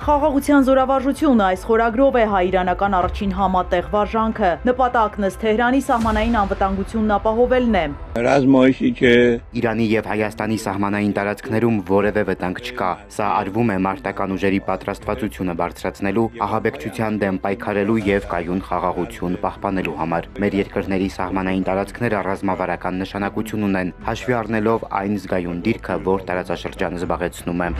Խաղաղության զորավարժությունը այս խորագրով է հայ-իրանական առաջին համատեղ վարժանքը։ Նպատակն ըստ Թեհրանի սահմանային անվտանգությունն ապահովելն է։ Իրանի եւ Հայաստանի սահմանային տարածքներում որևէ վտանգ չկա։ Սա արվում է մարտական ուժերի պատրաստվածությունը բարձրացնելու, ահաբեկչության դեմ պայքարելու եւ կայուն խաղաղություն պահպանելու համար։ Մեր երկրների սահմանային տարածքները ռազմավարական նշանակություն ունեն, հաշվի առնելով այն զգայուն դիրքը, որ տարածաշրջանը զբաղեցնում է։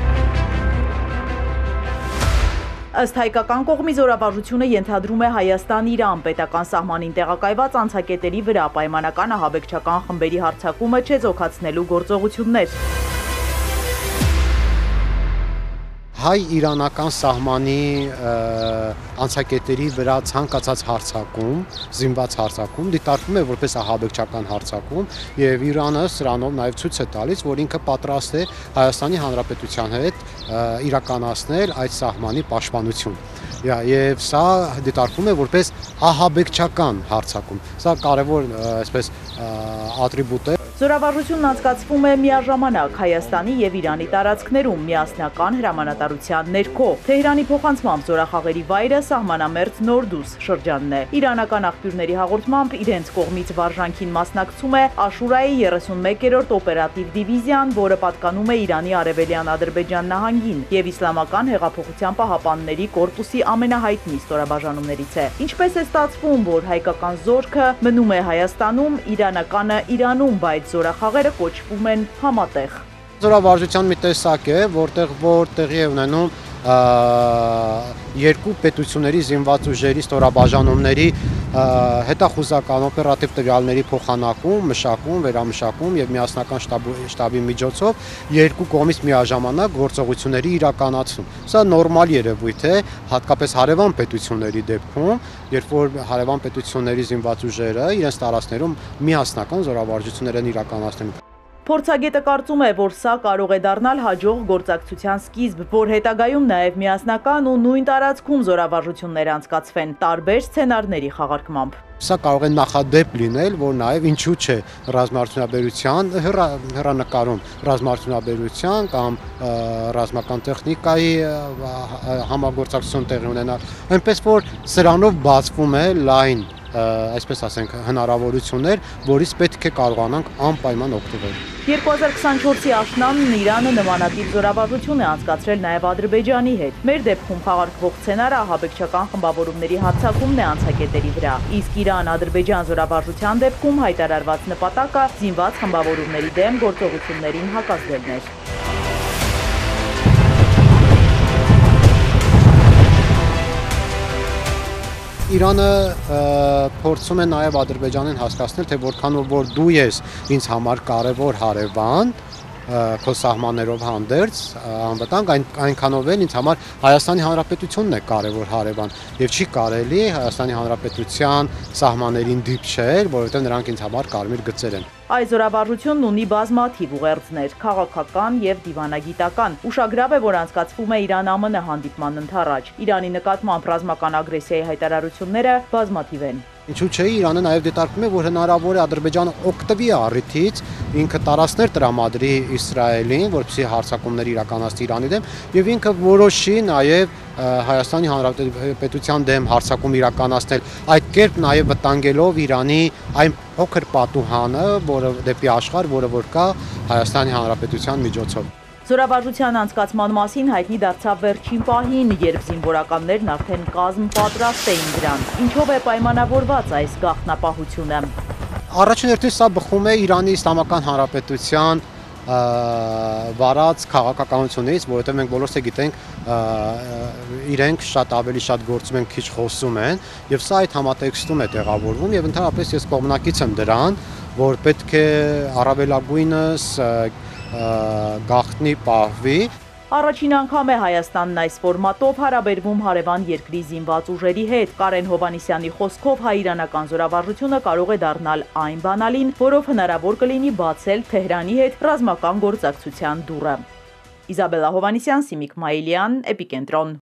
Ըստ հայկական կողմի զորավարժությունը ենթադրում է Հայաստան-Իրան պետական սահմանին տեղակայված անցակետերի վրա պայմանական ահաբեկչական խմբերի հարձակումը չեզոքացնելու գործողություններ։ Հայ-իրանական սահմանի անցակետերի վրա ցանկացած հարձակում, զինված հարձակում դիտարկվում է որպես ահաբեկչական հարձակում եւ Իրանը սրանով նաեւ ցույց է տալիս, որ ինքը պատրաստ է Հայաստանի Հանրապետության հետ իրականացնել այդ սահմանի պաշտպանություն։ Եվ սա դիտարկվում է որպես ահաբեկչական հարձակում։ Սա կարևոր այսպես ատրիբուտ է։ Զորավարժությունն անցկացվում է միաժամանակ Հայաստանի եւ Իրանի տարածքներում միասնական հրամանատարության ներքո։ Թեհրանի փոխանցմամբ զորախաղերի վայրը սահմանամերձ Նորդուս շրջանն է։ Իրանական աղբյուրների հաղորդմամբ իրենց կողմից վարժանքին մասնակցում է Աշուրայի 31-րդ օպերատիվ դիվիզիան, որը պատկանում է Իրանի արևելյան Ադրբեջան նահանգին եւ Իսլամական հեղափոխության պահապանների կորպուսի ամենահայտնի ստորաբաժանումներից է։ Ինչպես է ստացվում, որ հայկական զորքը մնում է Հայաստանում, իրանականը Իրանում, բայց զորախաղերը կոչվում են համատեղ։ Զորավարժության մի տեսակ է, որ տեղի է ունենում երկու պետությունների զինված ուժերի ստորաբաժանումների հետախուզական օպերատիվ տվյալների փոխանակում, մշակում, վերամշակում եւ միասնական շտաբի միջոցով երկու կողմից միաժամանակ գործողությունների իրականացում։ Սա նորմալ երևույթ է, հատկապես հարևան պետությունների դեպքում, երբ որ հարևան պետությունների զինված ուժերը իրենց տարածքներում միասնական զորավարժություններ են իրականացնում։ Փորձագետը կարծում է, որ սա կարող է դառնալ հաջող գործակցության սկիզբ, որ հետագայում նաև միասնական ու նույն տարածքում զորավարժություններ անցկացվեն տարբեր սցենարների խաղարկմամբ։ Սա կարող է նախադեպ լինել, որ նաև ինչու՞ չէ ռազմաարդյունաբերության հեռանկարում ռազմաարդյունաբերության կամ ռազմական տեխնիկայի համագործակցություն տեղի ունենալ, այնպես որ սրանով բացվում է լայն, այսպես ասենք, հնարավորություններ, որից պետք է կարողանանք անպայման օգտվել։ 2024-ի աշնանն Իրանը նմանատիպ զորավարժություն է անցկացրել նաև Ադրբեջանի հետ։ Մեր դեպքում խաղարկվող սցենարը ահաբեկչական խմբավորումների հարձակումն է անցակետերի վրա, իսկ Իրան-Ադրբեջան զորավարժության դեպքում հայտարարված նպատակը զինված խմբավորումների դեմ գործողություններին հակազդելն էր։ Իրանը փորձում է նաև Ադրբեջանին հասկացնել, թե որքանով որ դու ես ինձ համար կարևոր հարևան, քո սահմաններով հանդերձ անվտանգ, այնքանով էլ ինձ համար Հայաստանի Հանրապետությունն է կարևոր հարևան եւ չի կարելի Հայաստանի Հանրապետության սահմաններին դիպչել, որովհետեւ նրանք ինձ համար կարմիր գծեր են։ Այս զորավարժությունն ունի բազմաթիվ ուղերձներ, քաղաքական եւ դիվանագիտական։ Ուշագրավ է, որ անցկացվում է Իրան-ԱՄՆ հանդիպման ընթառաջ։ Իրանի նկատմամբ ռազմական ագրեսիայի հայտարարությունները բազմաթիվ են։ Ինչու՞ չէ, Իրանը նաև դիտարկում է, որ հնարավոր է Ադրբեջանը օգտվի առիթից, ինքը տարածքներ տրամադրի Իսրայելին, որպեսզի հարձակումներ իրականացնի Իրանի դեմ, եւ ինքը որոշի նաև Հայաստանի Հանրապետության դեմ հարձակում իրականացնել, այդ կերպ նաև վտանգելով Իրանի այն փոքր պատուհանը, որը դեպի աշխարհ, որը որ կա Հայաստանի Հանրապետության միջոցով։ Զորավարժության անցկացման մասին հայտնի դարձավ վերջին պահին, երբ զինվորականներն արդեն կազմ պատրաստ էին դրան։ Ինչով է պայմանավորված այս գաղտնապահությունը։ Առաջին հերթին սա բխում է Իրանի Իսլամական Հանրապետության վարած քաղաքականությունից, որովհետև մենք բոլորս գիտենք, իրենք շատ ավելի շատ գործում են, քիչ խոսում են, եւ սա այդ համատեքստում է տեղավորվում եւ ընդհանրապես ես կողմնակից եմ դրան, որ պետք է առավելագույնս գաղտնի պահվի։ Առաջին անգամ է Հայաստանն այս ֆորմատով հարաբերվում հարևան երկրի զինված ուժերի հետ։ Կարեն Հովհաննիսյանի խոսքով հայ-իրանական զորավարժությունը կարող է դառնալ այն բանալին, որով հնարավոր կլինի բացել Թեհրանի հետ ռազմական գործակցության դուռը։ Իզաբելլա Հովհաննիսյան, Սիմիկ Մայիլյան, Էպիկենտրոն։